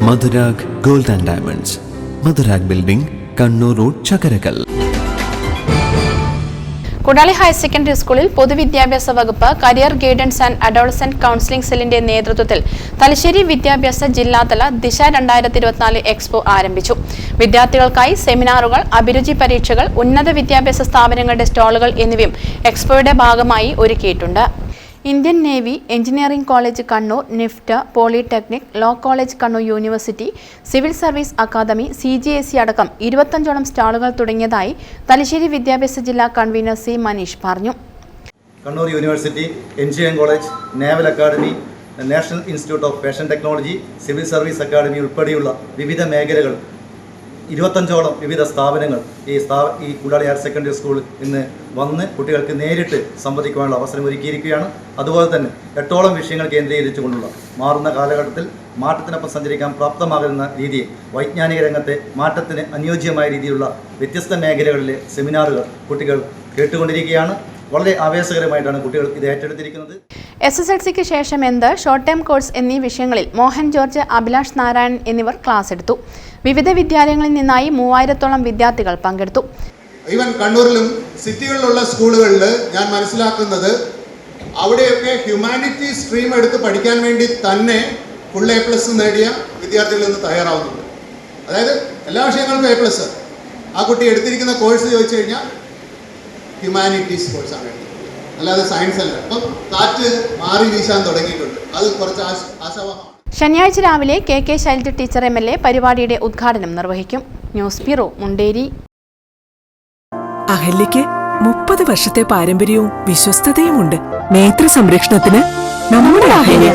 Madhurag gold and diamonds, Madhurag building, Kannur road, Chakkarakal. കുടാളി higher secondary സ്കൂളിൽ പൊതുവിദ്യാഭ്യാസ വകുപ്പ് career guidance and adolescent counselling സെല്ലിന്റെ നേതൃത്വത്തിൽ തലശ്ശേരി വിദ്യാഭ്യാസ ജില്ലാതല ദിശ 2024 എക്സ്പോ ആരംഭിച്ചു. വിദ്യാർത്ഥികൾക്കായി സെമിനാറുകൾ, അഭിരുചി പരീക്ഷകൾ, ഉന്നത വിദ്യാഭ്യാസ സ്ഥാപനങ്ങളുടെ സ്റ്റാളുകൾ എന്നിവയും എക്സ്പോയുടെ ഭാഗമായി ഒരുക്കിയിട്ടുണ്ട്. Indian navy, engineering college Kannur, NIFT, polytechnic, law college Kannur university, civil service academy, CGSE അടക്കം 25ഓളം സ്റ്റാളുകൾ തുടങ്ങിയതായി തലശ്ശേരി വിദ്യാഭ്യാസ ജില്ലാ കൺവീനർ C. മനീഷ് പറഞ്ഞു. Kannur university, engineering college, naval academy, national institute of fashion technology, civil service academy ഉൾപ്പെടെയുള്ള വിവിധ മേഖലകൾ 25ഓളം വിവിധ സ്ഥാപനങ്ങൾ ഈ കുടാളി ഹയർ സെക്കൻഡറി സ്കൂളിൽ ഇന്ന് വന്ന് കുട്ടികൾക്ക് നേരിട്ട് സംവദിക്കുവാനുള്ള അവസരം ഒരുക്കിയിരിക്കുകയാണ്. അതുപോലെ തന്നെ 8ഓളം വിഷയങ്ങൾ കേന്ദ്രീകരിച്ചുകൊണ്ടുള്ള മാറുന്ന കാലഘട്ടത്തിൽ മാറ്റത്തിനൊപ്പം സഞ്ചരിക്കാൻ പ്രാപ്തമാകുന്ന രീതിയിൽ വൈജ്ഞാനിക രംഗത്തെ മാറ്റത്തിന് അനുയോജ്യമായ രീതിയിലുള്ള വ്യത്യസ്ത മേഖലകളിലെ സെമിനാറുകൾ കുട്ടികൾ കേട്ടുകൊണ്ടിരിക്കുകയാണ്. വളരെ ആവേശകരമായിട്ടാണ് കുട്ടികൾ ഇത് ഏറ്റെടുത്തിരിക്കുന്നത്. SSLCക്ക് ശേഷം എന്ത്, ഷോർട്ട് ടേം കോഴ്സ് എന്നീ വിഷയങ്ങളിൽ മോഹൻ ജോർജ്, അഭിലാഷ് നാരായണൻ എന്നിവർ ക്ലാസ് എടുത്തു. വിവിധ വിദ്യാലയങ്ങളിൽ നിന്നായി 3000ഓളം വിദ്യാർത്ഥികൾ പങ്കെടുത്തു. ഈവൻ കണ്ണൂരിലും സിറ്റികളിലുള്ള സ്കൂളുകളിൽ ഞാൻ മനസ്സിലാക്കുന്നത് അവിടെയൊക്കെ ഹ്യൂമാനിറ്റി സ്ട്രീം എടുത്ത് പഠിക്കാൻ വേണ്ടി തന്നെ ഫുൾ A+ നേടിയ വിദ്യാർത്ഥികൾ ഇന്ന് തയ്യാറാവുന്നുണ്ട്. അതായത് എല്ലാ വിഷയങ്ങൾക്കും A+. ആ കുട്ടി എടുത്തിരിക്കുന്ന കോഴ്സ് ചോദിച്ചു കഴിഞ്ഞാൽ ഹ്യൂമാനിറ്റീസ് കോഴ്സാണ്, അല്ലാതെ സയൻസ് അല്ല. അപ്പം കാറ്റ് മാറി വീശാൻ തുടങ്ങിയിട്ടുണ്ട്. അത് കുറച്ച് ആശാവഹമാണ്. ശനിയാഴ്ച രാവിലെ KK ശൈലജ ടീച്ചർ MLA പരിപാടിയുടെ ഉദ്ഘാടനം നിർവഹിക്കും. News bureau, Munderi. അഹല്യയ്ക്ക് 30 വർഷത്തെ പാരമ്പര്യവും വിശ്വസ്തതയുമുണ്ട്. നേത്ര സംരക്ഷണത്തിന് നമ്മുടെ അഹല്യ.